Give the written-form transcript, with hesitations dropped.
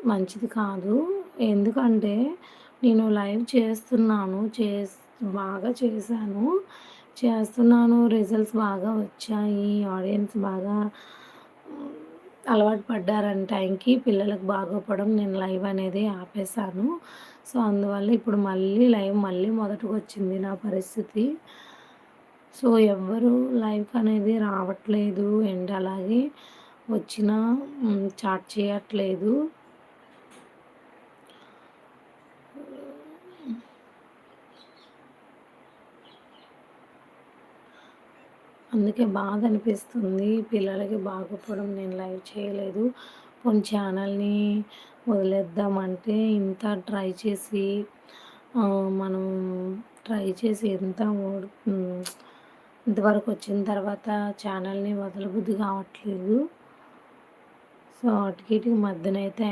మంచిది కాదు. ఎందుకంటే నేను లైవ్ చేస్తున్నాను. బాగా చేశాను. చేస్తున్నాను. రిజల్ట్స్ బాగా వచ్చాయి. ఆడియన్స్ బాగా హ్మ్, అలవాటు పడ్డారని టైంకి పిల్లలకు బాగోపడం నేను లైవ్ అనేది ఆపేశాను. సో, అందువల్ల ఇప్పుడు మళ్ళీ మొదటికొచ్చింది నా పరిస్థితి. సో, ఎవ్వరు లైవ్‌కనేది రావట్లేదు. అండ్ అలాగే వచ్చినా చాట్ చేయట్లేదు. అందుకే బాధనిపిస్తుంది. పిల్లలకి బాగోపోవడం నేను లైవ్ చేయలేదు. పోనీ ఛానల్‌ని వదిలేద్దామంటే ఇంత ట్రై చేసి మనం ట్రై చేసి ఇంతవరకొచ్చిన తర్వాత ఛానల్‌ని వదలబుద్ధి కావట్లేదు. సో, అటుకి ఇటుకి మధ్యనైతే